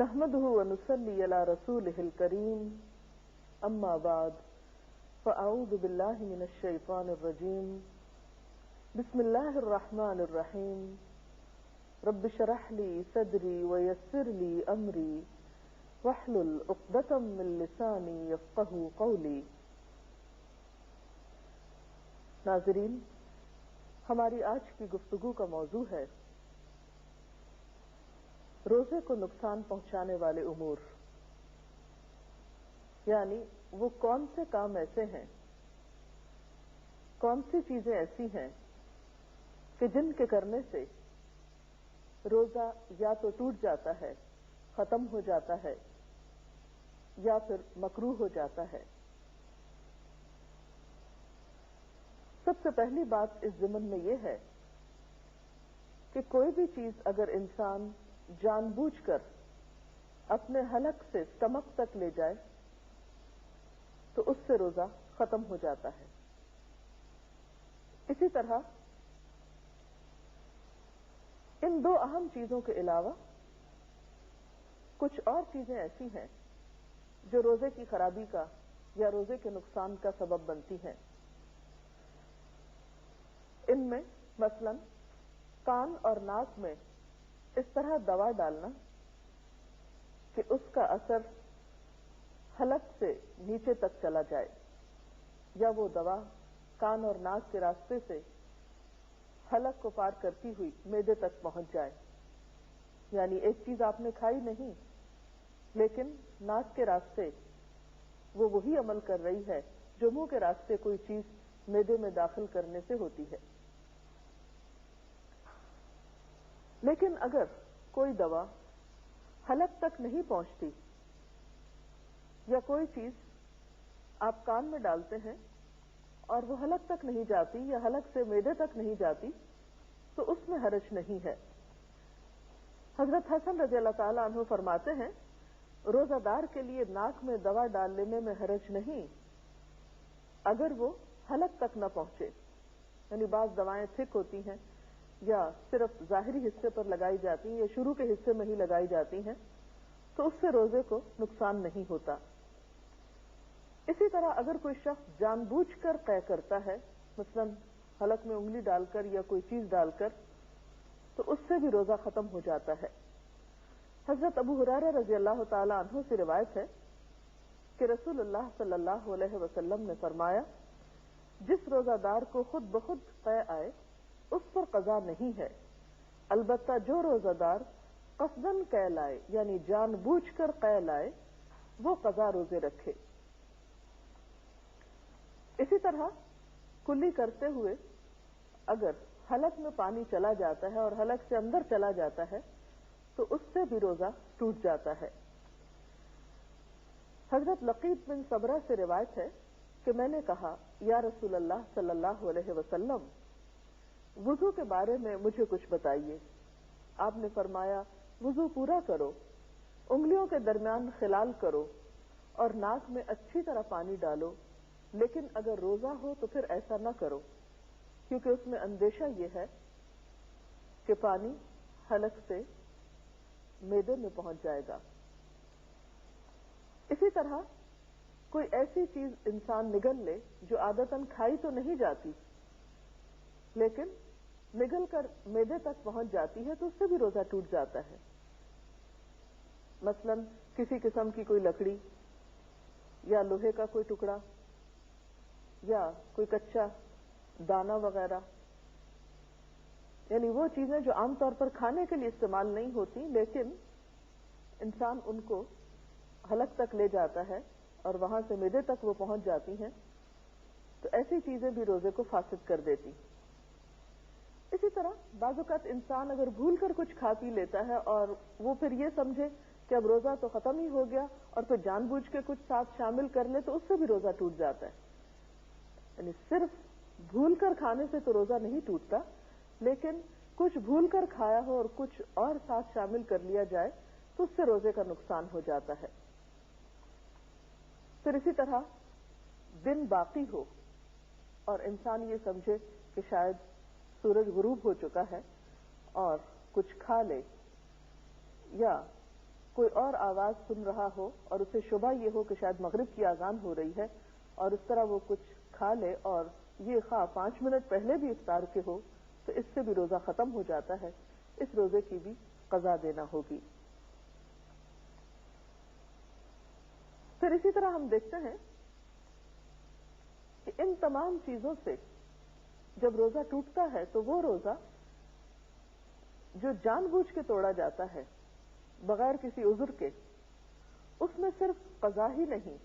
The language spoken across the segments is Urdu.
نحمده ونصلي على رسوله الكريم اما بعد فاعوذ بالله من الشيطان الرجيم بسم الله الرحمن الرحيم رب اشرح لي صدري ويسر لي امري واحلل عقدة من لساني يفقهوا قولي۔ ناظرین، ہماری آج کی گفتگو کا موضوع ہے روزے کو نقصان پہنچانے والے امور، یعنی وہ کون سے کام ایسے ہیں، کون سی چیزیں ایسی ہیں کہ جن کے کرنے سے روزہ یا تو ٹوٹ جاتا ہے، ختم ہو جاتا ہے، یا پھر مکروہ ہو جاتا ہے۔ سب سے پہلی بات اس ضمن میں یہ ہے کہ کوئی بھی چیز اگر انسان جان بوجھ کر اپنے حلق سے اسٹمک تک لے جائے تو اس سے روزہ ختم ہو جاتا ہے۔ اسی طرح ان دو اہم چیزوں کے علاوہ کچھ اور چیزیں ایسی ہیں جو روزے کی خرابی کا یا روزے کے نقصان کا سبب بنتی ہیں۔ ان میں مثلاً کان اور ناک میں اس طرح دوا ڈالنا کہ اس کا اثر حلق سے نیچے تک چلا جائے، یا وہ دوا کان اور ناک کے راستے سے حلق کو پار کرتی ہوئی معدے تک پہنچ جائے، یعنی ایک چیز آپ نے کھائی نہیں لیکن ناک کے راستے وہ وہی عمل کر رہی ہے جو منہ کے راستے کوئی چیز معدے میں داخل کرنے سے ہوتی ہے۔ لیکن اگر کوئی دوا حلق تک نہیں پہنچتی، یا کوئی چیز آپ کان میں ڈالتے ہیں اور وہ حلق تک نہیں جاتی یا حلق سے معدے تک نہیں جاتی، تو اس میں حرج نہیں ہے۔ حضرت حسن رضی اللہ تعالیٰ عنہ فرماتے ہیں روزہ دار کے لیے ناک میں دوا ڈال لینے میں حرج نہیں اگر وہ حلق تک نہ پہنچے، یعنی بعض دوائیں تھک ہوتی ہیں یا صرف ظاہری حصے پر لگائی جاتی ہیں یا شروع کے حصے میں ہی لگائی جاتی ہیں، تو اس سے روزے کو نقصان نہیں ہوتا۔ اسی طرح اگر کوئی شخص جان بوجھ کر قے کرتا ہے، مثلا حلق میں انگلی ڈال کر یا کوئی چیز ڈال کر، تو اس سے بھی روزہ ختم ہو جاتا ہے۔ حضرت ابو ہریرہ رضی اللہ تعالی عنہ سے روایت ہے کہ رسول اللہ صلی اللہ علیہ وسلم نے فرمایا جس روزہ دار کو خود بخود قے آئے اس پر قضا نہیں ہے، البتہ جو روزہ دار قصداً قے لائے یعنی جان بوجھ کر قے لائے وہ قضا روزے رکھے۔ اسی طرح کلی کرتے ہوئے اگر حلق میں پانی چلا جاتا ہے اور حلق سے اندر چلا جاتا ہے تو اس سے بھی روزہ ٹوٹ جاتا ہے۔ حضرت لقیط بن صبرہ سے روایت ہے کہ میں نے کہا یا رسول اللہ صلی اللہ علیہ وسلم، وضو کے بارے میں مجھے کچھ بتائیے۔ آپ نے فرمایا وضو پورا کرو، انگلیوں کے درمیان خلال کرو اور ناک میں اچھی طرح پانی ڈالو، لیکن اگر روزہ ہو تو پھر ایسا نہ کرو کیونکہ اس میں اندیشہ یہ ہے کہ پانی حلق سے معدے میں پہنچ جائے گا۔ اسی طرح کوئی ایسی چیز انسان نگل لے جو عادتاً کھائی تو نہیں جاتی لیکن نگل کر معدے تک پہنچ جاتی ہے تو اس سے بھی روزہ ٹوٹ جاتا ہے۔ مثلا کسی قسم کی کوئی لکڑی یا لوہے کا کوئی ٹکڑا یا کوئی کچا دانا وغیرہ، یعنی وہ چیزیں جو عام طور پر کھانے کے لیے استعمال نہیں ہوتی لیکن انسان ان کو حلق تک لے جاتا ہے اور وہاں سے معدے تک وہ پہنچ جاتی ہیں، تو ایسی چیزیں بھی روزے کو فاسد کر دیتی۔ اسی طرح بعض اوقات انسان اگر بھول کر کچھ کھا پی لیتا ہے اور وہ پھر یہ سمجھے کہ اب روزہ تو ختم ہی ہو گیا اور پھر جان بوجھ کے کچھ ساتھ شامل کر لے تو اس سے بھی روزہ ٹوٹ جاتا ہے۔ یعنی صرف بھول کر کھانے سے تو روزہ نہیں ٹوٹتا، لیکن کچھ بھول کر کھایا ہو اور کچھ اور ساتھ شامل کر لیا جائے تو اس سے روزے کا نقصان ہو جاتا ہے۔ پھر اسی طرح دن باقی ہو اور انسان یہ سمجھے کہ شاید سورج غروب ہو چکا ہے اور کچھ کھا لے، یا کوئی اور آواز سن رہا ہو اور اسے شبہ یہ ہو کہ شاید مغرب کی اذان ہو رہی ہے اور اس طرح وہ کچھ کھا لے اور یہ خواہ 5 منٹ پہلے بھی افطار کے ہو تو اس سے بھی روزہ ختم ہو جاتا ہے، اس روزے کی بھی قضا دینا ہوگی۔ پھر اسی طرح ہم دیکھتے ہیں کہ ان تمام چیزوں سے جب روزہ ٹوٹتا ہے تو وہ روزہ جو جان بوجھ کے توڑا جاتا ہے بغیر کسی عذر کے، اس میں صرف قضا ہی نہیں،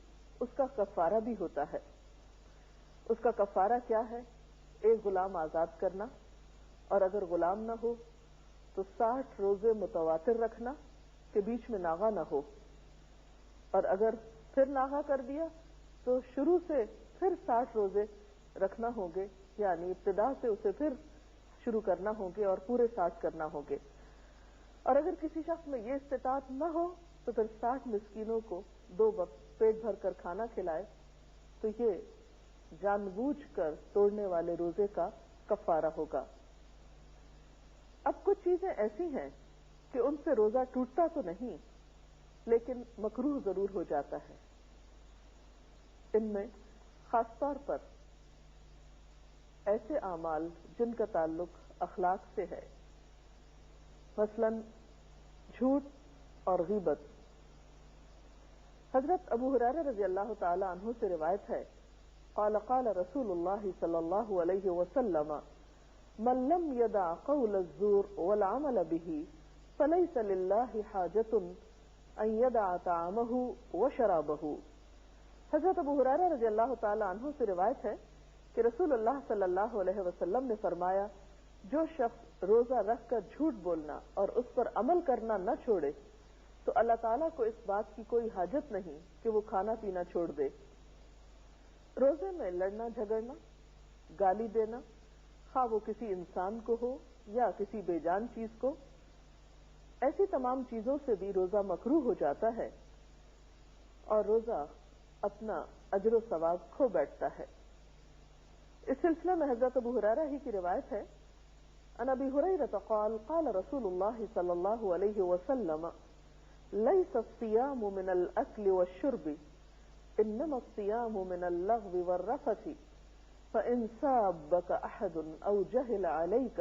اس کا کفارہ بھی ہوتا ہے۔ اس کا کفارہ کیا ہے؟ ایک غلام آزاد کرنا، اور اگر غلام نہ ہو تو 60 روزے متواتر رکھنا کہ بیچ میں ناغہ نہ ہو، اور اگر پھر ناغہ کر دیا تو شروع سے پھر 60 روزے رکھنا ہوں گے، یعنی ابتدا سے اسے پھر شروع کرنا ہوں گے اور پورے 60 کرنا ہوں گے۔ اور اگر کسی شخص میں یہ استطاعت نہ ہو تو پھر 60 مسکینوں کو 2 وقت پیٹ بھر کر کھانا کھلائے، تو یہ جان بوجھ کر توڑنے والے روزے کا کفارہ ہوگا۔ اب کچھ چیزیں ایسی ہیں کہ ان سے روزہ ٹوٹتا تو نہیں لیکن مکروہ ضرور ہو جاتا ہے۔ ان میں خاص طور پر ایسے اعمال جن کا تعلق اخلاق سے ہے، مثلا جھوٹ اور غیبت۔ حضرت ابو ہریرہ رضی اللہ تعالی عنہ سے روایت ہے، قال قال رسول اللہ صلی اللہ علیہ وسلم من لم يدع قول الزور والعمل به فليس لله حاجة ان يدع طعامه وشرابه۔ حضرت ابو ہریرہ رضی اللہ تعالی عنہ سے روایت ہے کہ رسول اللہ صلی اللہ علیہ وسلم نے فرمایا، جو شخص روزہ رکھ کر جھوٹ بولنا اور اس پر عمل کرنا نہ چھوڑے تو اللہ تعالیٰ کو اس بات کی کوئی حاجت نہیں کہ وہ کھانا پینا چھوڑ دے۔ روزے میں لڑنا جھگڑنا، گالی دینا، خواہ وہ کسی انسان کو ہو یا کسی بے جان چیز کو، ایسی تمام چیزوں سے بھی روزہ مکروہ ہو جاتا ہے اور روزہ اپنا اجر و ثواب کھو بیٹھتا ہے۔ اس سلسلے میں حضرت ابو ہریرہ ہی کی روایت ہے، عن ابی ہریرہ قال قال رسول اللہ صلی اللہ علیہ وسلم لیس الصیام من الاکل والشرب انما الصیام من اللغو والرفث فإن سابك أحد أو جهل عليك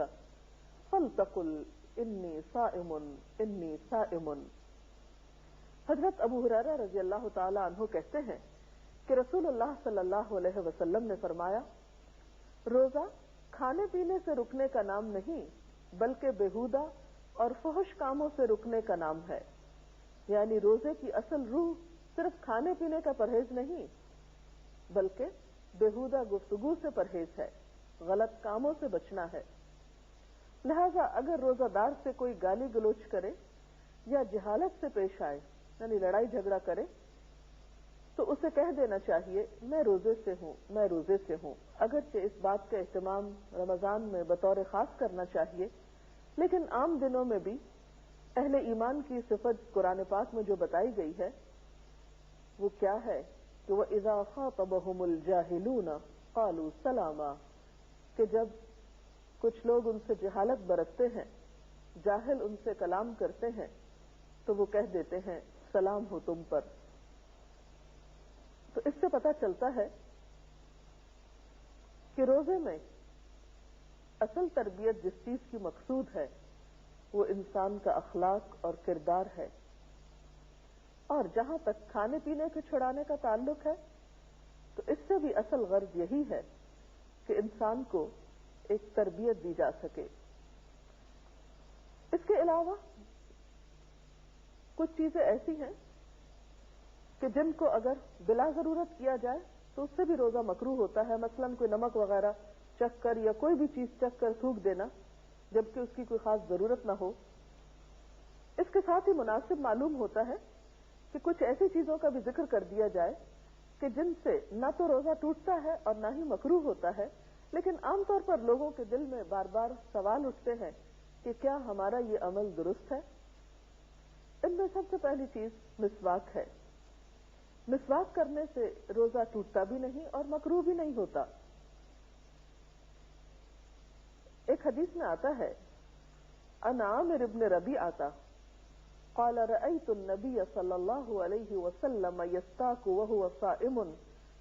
فلتقل إني صائم إني صائم۔ حضرت ابو ہریرہ رضی اللہ تعالی عنہ کہتے ہیں کہ رسول اللہ صلی اللہ علیہ وسلم نے فرمایا، روزہ کھانے پینے سے رکنے کا نام نہیں بلکہ بیہودہ اور فحش کاموں سے رکنے کا نام ہے۔ یعنی روزے کی اصل روح صرف کھانے پینے کا پرہیز نہیں بلکہ بیہودہ گفتگو سے پرہیز ہے، غلط کاموں سے بچنا ہے۔ لہذا اگر روزہ دار سے کوئی گالی گلوچ کرے یا جہالت سے پیش آئے، یعنی لڑائی جھگڑا کرے، تو اسے کہہ دینا چاہیے میں روزے سے ہوں، میں روزے سے ہوں۔ اگرچہ اس بات کا اہتمام رمضان میں بطور خاص کرنا چاہیے، لیکن عام دنوں میں بھی اہل ایمان کی صفت قرآن پاک میں جو بتائی گئی ہے وہ کیا ہے کہ وَإِذَا خَاطَبَهُمُ الْجَاهِلُونَ قَالُوا سَلَامًا، کہ جب کچھ لوگ ان سے جہالت برتتے ہیں، جاہل ان سے کلام کرتے ہیں تو وہ کہہ دیتے ہیں سلام ہو تم پر۔ تو اس سے پتہ چلتا ہے کہ روزے میں اصل تربیت جس چیز کی مقصود ہے وہ انسان کا اخلاق اور کردار ہے، اور جہاں تک کھانے پینے کے چھڑانے کا تعلق ہے تو اس سے بھی اصل غرض یہی ہے کہ انسان کو ایک تربیت دی جا سکے۔ اس کے علاوہ کچھ چیزیں ایسی ہیں کہ جن کو اگر بلا ضرورت کیا جائے تو اس سے بھی روزہ مکروہ ہوتا ہے، مثلا کوئی نمک وغیرہ چکھ کر یا کوئی بھی چیز چکھ کر تھوک دینا جبکہ اس کی کوئی خاص ضرورت نہ ہو۔ اس کے ساتھ ہی مناسب معلوم ہوتا ہے کہ کچھ ایسی چیزوں کا بھی ذکر کر دیا جائے کہ جن سے نہ تو روزہ ٹوٹتا ہے اور نہ ہی مکروہ ہوتا ہے، لیکن عام طور پر لوگوں کے دل میں بار بار سوال اٹھتے ہیں کہ کیا ہمارا یہ عمل درست ہے؟ ان میں سب سے پہلی چیز مسواک ہے۔ مسواک کرنے سے روزہ ٹوٹتا بھی نہیں اور مکروہ بھی نہیں ہوتا۔ ایک حدیث میں آتا ہے، عن عامر ابن ربیعہ قال رأيت النبي صلى الله عليه وسلم يستاك وهو صائم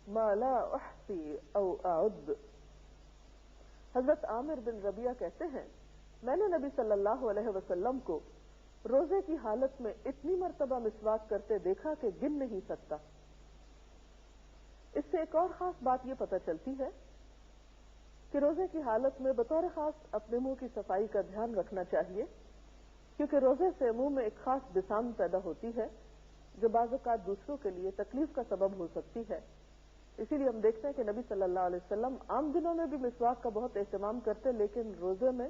ما لا احصي او اعد. حضرت عامر بن ربیعہ کہتے ہیں میں نے نبی صلی اللہ علیہ وسلم کو روزے کی حالت میں اتنی مرتبہ مسواک کرتے دیکھا کہ گن نہیں سکتا. اس سے ایک اور خاص بات یہ پتہ چلتی ہے کہ روزے کی حالت میں بطور خاص اپنے منہ کی صفائی کا دھیان رکھنا چاہیے، کیونکہ روزے سے منہ میں ایک خاص بسام پیدا ہوتی ہے جو بعض اوقات دوسروں کے لیے تکلیف کا سبب ہو سکتی ہے. اسی لیے ہم دیکھتے ہیں کہ نبی صلی اللہ علیہ وسلم عام دنوں میں بھی مسواک کا بہت اہتمام کرتے، لیکن روزے میں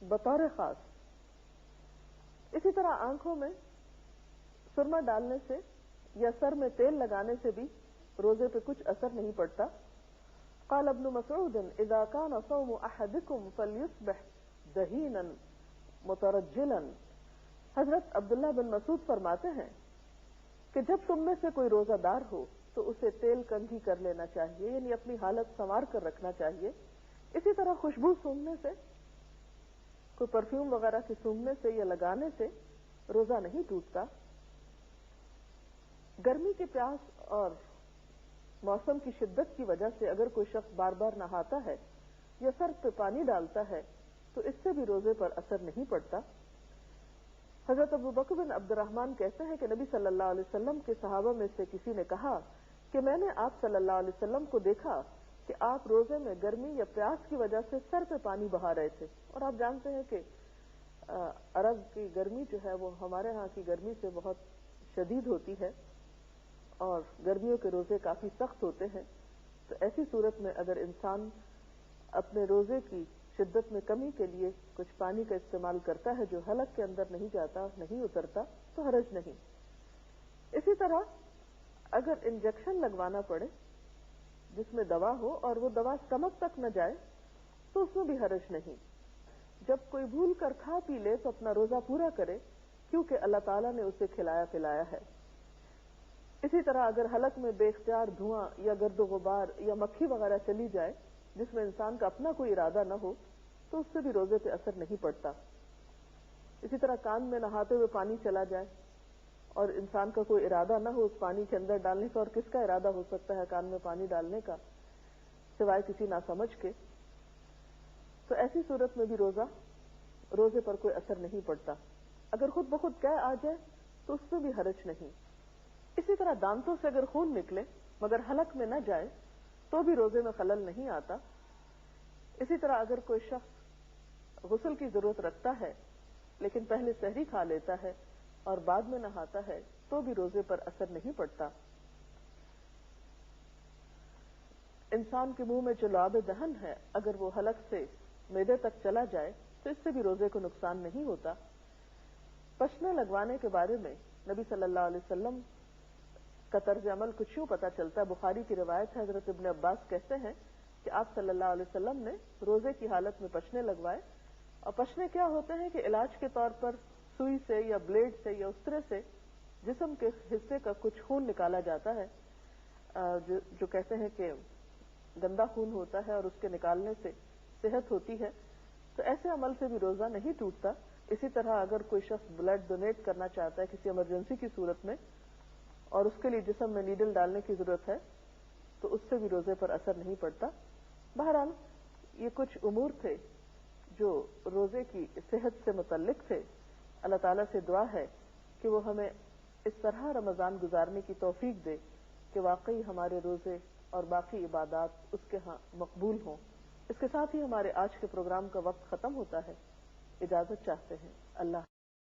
بطور خاص. اسی طرح آنکھوں میں سرما ڈالنے سے یا سر میں تیل لگانے سے بھی روزے پہ کچھ اثر نہیں پڑتا. قال ابن مسعود اذا كان صوم احدكم فليصبح دهينا مترجلا. حضرت عبداللہ بن مسعود فرماتے ہیں کہ جب تم میں سے کوئی روزہ دار ہو تو اسے تیل کنگھی کر لینا چاہیے، یعنی اپنی حالت سنوار کر رکھنا چاہیے. اسی طرح خوشبو سونگھنے سے، کوئی پرفیوم وغیرہ کی سونگھنے سے یا لگانے سے روزہ نہیں ٹوٹتا. گرمی کی پیاس اور موسم کی شدت کی وجہ سے اگر کوئی شخص بار بار نہاتا ہے یا سر پہ پانی ڈالتا ہے تو اس سے بھی روزے پر اثر نہیں پڑتا. حضرت ابو بکر بن عبد الرحمن کہتے ہیں کہ نبی صلی اللہ علیہ وسلم کے صحابہ میں سے کسی نے کہا کہ میں نے آپ صلی اللہ علیہ وسلم کو دیکھا کہ آپ روزے میں گرمی یا پیاس کی وجہ سے سر پہ پانی بہا رہے تھے. اور آپ جانتے ہیں کہ عرب کی گرمی جو ہے وہ ہمارے ہاں کی گرمی سے بہت شدید ہوتی ہے اور گرمیوں کے روزے کافی سخت ہوتے ہیں. تو ایسی صورت میں اگر انسان اپنے روزے کی شدت میں کمی کے لیے کچھ پانی کا استعمال کرتا ہے جو حلق کے اندر نہیں جاتا، نہیں اترتا، تو حرج نہیں. اسی طرح اگر انجیکشن لگوانا پڑے جس میں دوا ہو اور وہ دوا اسٹمک تک نہ جائے تو اس میں بھی حرج نہیں. جب کوئی بھول کر کھا پی لے تو اپنا روزہ پورا کرے، کیونکہ اللہ تعالیٰ نے اسے کھلایا پلایا ہے. اسی طرح اگر حلق میں بے اختیار دھواں یا گرد و غبار یا مکھی وغیرہ چلی جائے جس میں انسان کا اپنا کوئی ارادہ نہ ہو تو اس سے بھی روزے پہ اثر نہیں پڑتا. اسی طرح کان میں نہاتے ہوئے پانی چلا جائے اور انسان کا کوئی ارادہ نہ ہو اس پانی کے اندر ڈالنے کا، اور کس کا ارادہ ہو سکتا ہے کان میں پانی ڈالنے کا سوائے کسی ناسمجھ کے، تو ایسی صورت میں بھی روزے پر کوئی اثر نہیں پڑتا. اگر خود بخود قے آ جائے تو اس میں بھی حرج نہیں. اسی طرح دانتوں سے اگر خون نکلے مگر حلق میں نہ جائے تو بھی روزے میں خلل نہیں آتا. اسی طرح اگر کوئی شخص غسل کی ضرورت رکھتا ہے لیکن پہلے سحری کھا لیتا ہے اور بعد میں نہاتا ہے تو بھی روزے پر اثر نہیں پڑتا. انسان کے منہ میں جو لعاب دہن ہے اگر وہ حلق سے معدے تک چلا جائے تو اس سے بھی روزے کو نقصان نہیں ہوتا. پشنے لگوانے کے بارے میں نبی صلی اللہ علیہ وسلم کا طرز عمل کچھ یوں پتہ چلتا ہے. بخاری کی روایت ہے، حضرت ابن عباس کہتے ہیں کہ آپ صلی اللہ علیہ وسلم نے روزے کی حالت میں پشنے لگوائے. اور پشنے کیا ہوتے ہیں کہ علاج کے طور پر سوئی سے یا بلیڈ سے یا استرے سے جسم کے حصے کا کچھ خون نکالا جاتا ہے جو کہتے ہیں کہ گندا خون ہوتا ہے اور اس کے نکالنے سے صحت ہوتی ہے. تو ایسے عمل سے بھی روزہ نہیں ٹوٹتا. اسی طرح اگر کوئی شخص بلڈ ڈونیٹ کرنا چاہتا ہے کسی ایمرجنسی کی صورت میں اور اس کے لیے جسم میں نیڈل ڈالنے کی ضرورت ہے تو اس سے بھی روزے پر اثر نہیں پڑتا. بہرحال یہ کچھ امور تھے جو روزے کی صحت سے متعلق تھے. اللہ تعالیٰ سے دعا ہے کہ وہ ہمیں اس طرح رمضان گزارنے کی توفیق دے کہ واقعی ہمارے روزے اور باقی عبادات اس کے ہاں مقبول ہوں. اس کے ساتھ ہی ہمارے آج کے پروگرام کا وقت ختم ہوتا ہے. اجازت چاہتے ہیں. اللہ